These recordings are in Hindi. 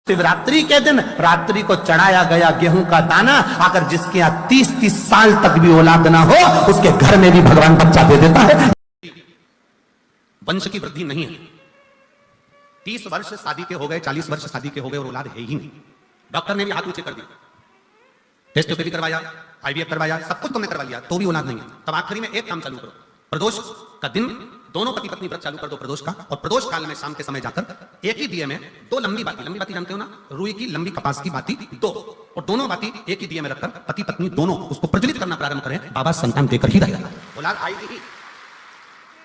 शिवरात्रि के दिन रात्रि को चढ़ाया गया गेहूं का दाना अगर जिसके यहाँ 30-30 साल तक भी औलाद ना हो उसके घर में भी भगवान बच्चा दे देता है। वंश की वृद्धि नहीं है। 30 वर्ष शादी के हो गए, 40 वर्ष शादी के हो गए और औलाद है ही नहीं। डॉक्टर ने भी हाथ ऊंचे कर दिया, टेस्ट भी करवाया, IVF करवाया, सब कुछ तुमने करवा लिया तो भी औलाद नहीं है। तब आखिरी में एक काम चालू करो, प्रदोष का दिन दोनों पति पत्नी व्रत चालू कर दो प्रदोष का, और प्रदोष काल में शाम के समय जाकर एक ही दिए में 2 लंबी बाती जानते हो ना, रुई की लंबी कपास की बाती 2, और दोनों बाती एक ही दिए में रखकर पति पत्नी दोनों उसको प्रज्वलित करना प्रारंभ करें, बाबा संतान देकर ही रहेगा, औलाद आएगी ही।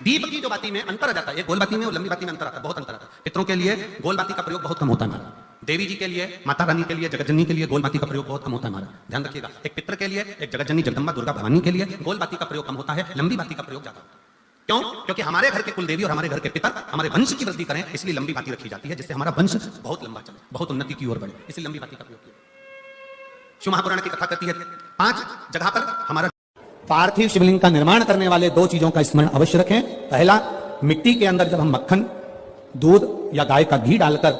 दीप की जो बाती में अंतर आ जाता है, एक गोल बाती में और लंबी बाती में अंतर आता है, बहुत अंतर आता है। पितरों के लिए गोल बाती का प्रयोग बहुत कम होता है हमारा, देवी जी के लिए, माता रानी के लिए, जगतजननी के लिए गोल बाती का प्रयोग बहुत कम होता है हमारा, ध्यान रखिएगा। एक पितर के लिए, एक जगतजननी जगदम्बा दुर्गा भवानी के लिए गोल बाती का प्रयोग कम होता है, लंबी बाती का प्रयोग ज्यादा होता है। क्यों? क्योंकि हमारे घर के कुल देवी और हमारे घर के पितर हमारे वंश की वृद्धि करें, इसलिए लंबी बाती रखी जाती है, जिससे हमारा वंश बहुत लंबा चले, बहुत उन्नति की ओर बढ़े, इसलिए लंबी बाती का प्रयोग किया। शिव महापुराण की कथा कहती है 5 जगह पर हमारा पार्थिव शिवलिंग का निर्माण करने वाले 2 चीजों का स्मरण अवश्य रखें। पहला, मिट्टी के अंदर जब हम मक्खन, दूध या गाय का घी डालकर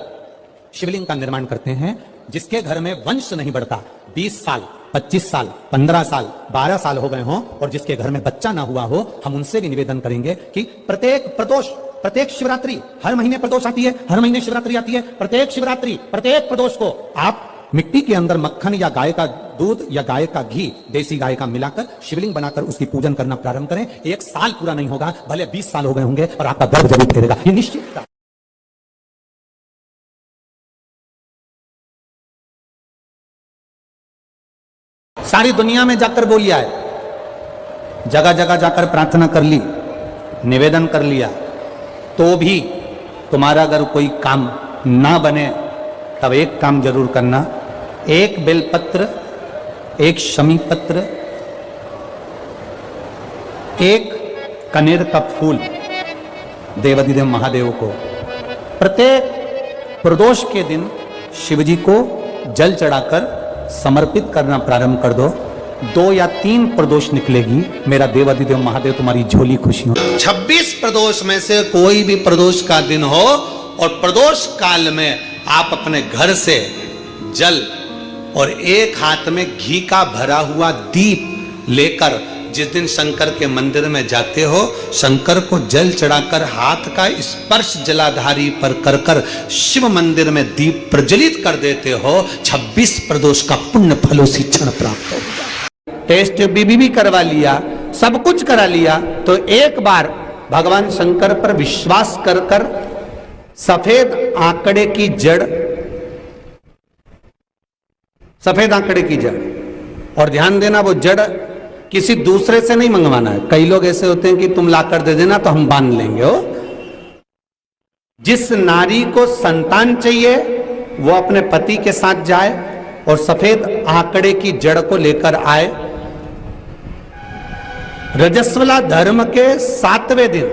शिवलिंग का निर्माण करते हैं, जिसके घर में वंश नहीं बढ़ता, 20 साल, 25 साल, 15 साल, 12 साल हो गए हों और जिसके घर में बच्चा ना हुआ हो, हम उनसे भी निवेदन करेंगे कि प्रत्येक प्रदोष, प्रत्येक शिवरात्रि, हर महीने प्रदोष आती है, हर महीने शिवरात्रि आती है, प्रत्येक शिवरात्रि, प्रत्येक प्रदोष को आप मिट्टी के अंदर मक्खन या गाय का दूध या गाय का घी, देसी गाय का मिलाकर शिवलिंग बनाकर उसकी पूजन करना प्रारंभ करें। 1 साल पूरा नहीं होगा, भले 20 साल हो गए होंगे और आपका गर्भ जरूर फेरेगा, ये निश्चित। सारी दुनिया में जाकर बोलिया है, जगह जगह जाकर प्रार्थना कर ली, निवेदन कर लिया, तो भी तुम्हारा अगर कोई काम ना बने तब एक काम जरूर करना, एक बेलपत्र, एक शमी पत्र, एक कनेर का फूल देवाधिदेव महादेव को प्रत्येक प्रदोष के दिन शिवजी को जल चढ़ाकर समर्पित करना प्रारंभ कर दो। 2 या 3 प्रदोष निकलेगी, मेरा देवाधिदेव महादेव तुम्हारी झोली खुशी हो। 26 प्रदोष में से कोई भी प्रदोष का दिन हो और प्रदोष काल में आप अपने घर से जल और एक हाथ में घी का भरा हुआ दीप लेकर जिस दिन शंकर के मंदिर में जाते हो, शंकर को जल चढ़ाकर हाथ का स्पर्श जलाधारी पर कर कर शिव मंदिर में दीप प्रज्वलित कर देते हो, 26 प्रदोष का पुण्य फल उसी क्षण प्राप्त होगा। टेस्ट भी करवा लिया, सब कुछ करा लिया, तो एक बार भगवान शंकर पर विश्वास कर कर सफेद आंकड़े की जड़, सफेद आंकड़े की जड़, और ध्यान देना वो जड़ किसी दूसरे से नहीं मंगवाना है। कई लोग ऐसे होते हैं कि तुम लाकर दे देना तो हम बांध लेंगे। हो, जिस नारी को संतान चाहिए वो अपने पति के साथ जाए और सफेद आंकड़े की जड़ को लेकर आए। रजस्वला धर्म के 7वें दिन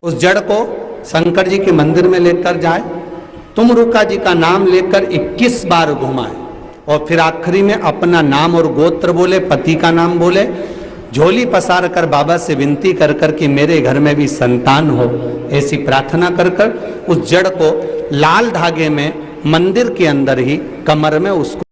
उस जड़ को शंकर जी के मंदिर में लेकर जाए, तुमरुका जी का नाम लेकर 21 बार घुमाए और फिर आखिरी में अपना नाम और गोत्र बोले, पति का नाम बोले, झोली पसार कर बाबा से विनती कर कर कि मेरे घर में भी संतान हो, ऐसी प्रार्थना कर कर उस जड़ को लाल धागे में मंदिर के अंदर ही कमर में उसको